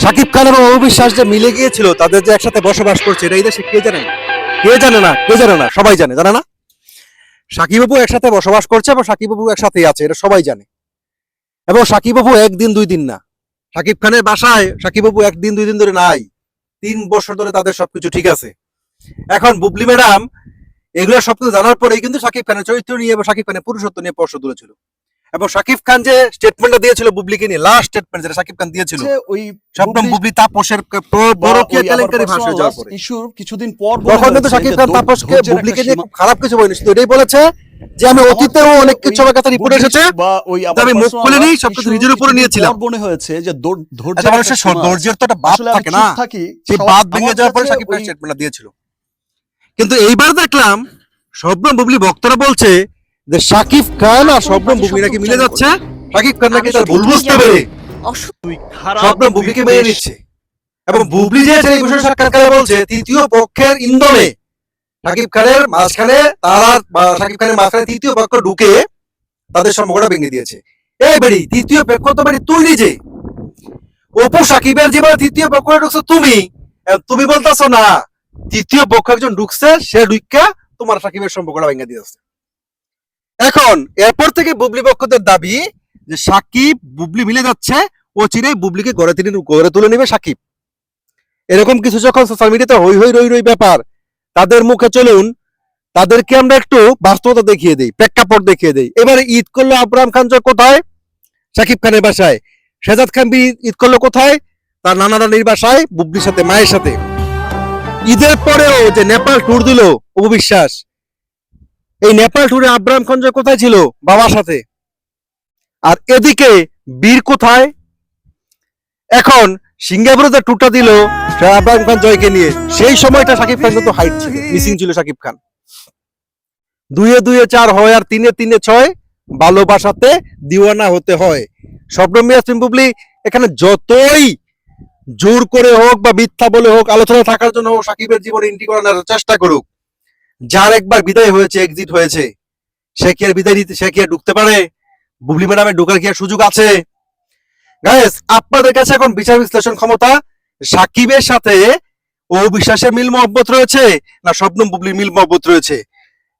শাকিব খান এবং অবিশ্বাস যে মিলে গিয়েছিল, তাদের যে একসাথে বসবাস করছে, এটা এই দেশে কে জানে না? কে জানে না? কে জানে না? সবাই জানে, জানে না? সাকিব বাবু একসাথে বসবাস করছে এবং সাকিব বাবু একসাথেই আছে, এটা সবাই জানে। এবং সাকিব বাবু একদিন দুই দিন না, সাকিব খানের বাসায় সাকিব বাবু একদিন দুই দিন ধরে নাই, 3 বছর ধরে তাদের সবকিছু ঠিক আছে। এখন বুবলি ম্যাডাম এগুলো সবকিছু জানার পরেই কিন্তু সাকিব খানের চরিত্র নিয়ে এবং সাকিব খানের পুরুষত্ব নিয়ে প্রশ্ন তুলেছিল। এবং সাকিব খান যে স্টেটমেন্টটা দিয়েছিল বুবলিকে নিয়ে, লাস্ট স্টেটমেন্ট যেটা সাকিব খান দিয়েছিল, ওই শবনম বুবলি তাপসের পরকীয়া কেলেঙ্কারি ফাঁসে যাওয়ার পরে ইস্যুর কিছুদিন পর তখন কিন্তু সাকিব খান তাপসকে বুবলিকে নিয়ে খুব খারাপ কিছু বলেনি, শুধু এটাই বলেছে যে আমি অতীতেও অনেক কিছু আমার কাছে রিপোর্ট এসেছে, আমি মুখ খুলে নেই, সবকিছু নিজের উপরে নিয়েছিলাম। মনে হয়েছে যে ধৈর্যের তো একটা বাদ থাকে না, সেই বাদ ভেঙে যাওয়ার পরে সাকিব খান স্টেটমেন্ট দিয়েছিল। কিন্তু এইবার দেখলাম শবনম বুবলি বক্তারা বলছে যে সাকিব খান আর শবনম বুবলি নাকি মিলে যাচ্ছে, সাকিব খান নাকি তার ভুল বুঝতে পেরে শবনম বুবলিকে মেনে নিচ্ছে। এবং বুবলি যে এই বিষয়ে সাক্ষাৎকারে বলছে তৃতীয় পক্ষের ইন্ধনে সাকিব খানের মাঝখানে সাকিব খানের মাঝখানে তৃতীয় পক্ষ ঢুকে তাদের সম্পর্কটা ভেঙে দিয়েছে। এই বেড়ি তৃতীয় পক্ষ তো বেড়ি তুই নিজে, অপু সাকিবের জীবনে তৃতীয় পক্ষ ঢুকছো তুমি, তুমি বলতেছো না তৃতীয় পক্ষ একজন ঢুকছে, সে ঢুকা তোমার সাকিবের সম্পর্কটা ভেঙে দিয়েছে। এখন এরপর থেকে বুবলি পক্ষদের দাবি যে সাকিব বুবলি মিলে যাচ্ছে, ও চিনেই বুবলিকে গড়ে তুলে নেবে সাকিব। এরকম কিছু যখন সোশ্যাল মিডিয়াতে হই হই রই রই ব্যাপার, তাদের মুখে চলুন, তাদেরকে আমরা একটু বাস্তবতা দেখিয়ে দিই, প্রেক্ষাপট দেখিয়ে দিই। এবারে ঈদ করলো আবরাম খান জয় কোথায়? সাকিব খানের বাসায়। শেজাদ খান ঈদ করলো কোথায়? তার নানা নানির বাসায়, বুবলির সাথে, মায়ের সাথে। ঈদের পরেও যে নেপাল ট্যুর দিল অবিশ্বাস, এই নেপাল ট্যুরে আবরাম খান জয় কোথায় ছিল? বাবার সাথে। আর এদিকে বীর কোথায়? এখন সিঙ্গাপুরে যে ট্যুরটা দিল আবরাম খান জয়কে নিয়ে, সেই সময়টা সাকিব খান কিন্তু হাইট ছিল, মিসিং ছিল সাকিব খান। 2-এ 4 হয় আর 3-এ 6, ভালোবাসাতে দিওয়ানা হতে হয়। শবনম ইয়াসমিন বুবলি এখানে যতই জোর করে হোক বা মিথ্যা বলে হোক, আলোচনা থাকার জন্য হোক, সাকিবের জীবনে এন্ট্রি করানোর চেষ্টা করুক, যার একবার বিদায় হয়েছে, এক্সিট হয়েছে, সে কি আর বিদায় নিতে, সে কি আর ঢুকতে পারে? বুবলি ম্যাডামের ঢোকার কি আর সুযোগ আছে? গাইস, আপনাদের কাছে এখন বিচার বিশ্লেষণ ক্ষমতা, সাকিবের সাথে অবিশ্বাসের মিল মহব্বত রয়েছে না শবনম বুবলির মিল মহব্বত রয়েছে?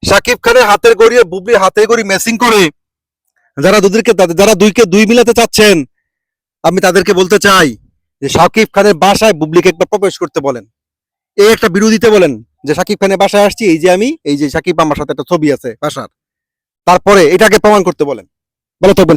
সাকিব খানের হাতের গড়ি আর বুবলির হাতের গড়ি ম্যাচিং করে যারা দুইকে দুই মিলাতে চাচ্ছেন, আমি তাদেরকে বলতে চাই যে সাকিব খানের বাসায় বুবলিকে একবার প্রবেশ করতে বলেন, এই একটা বিরোধিতা বলেন যে সাকিব খানের বাসায় আসছি, এই যে আমি, এই যে সাকিব আমার সাথে একটা ছবি আছে বাসার, তারপরে এটাকে প্রমাণ করতে বলেন। ভালো থাকবেন।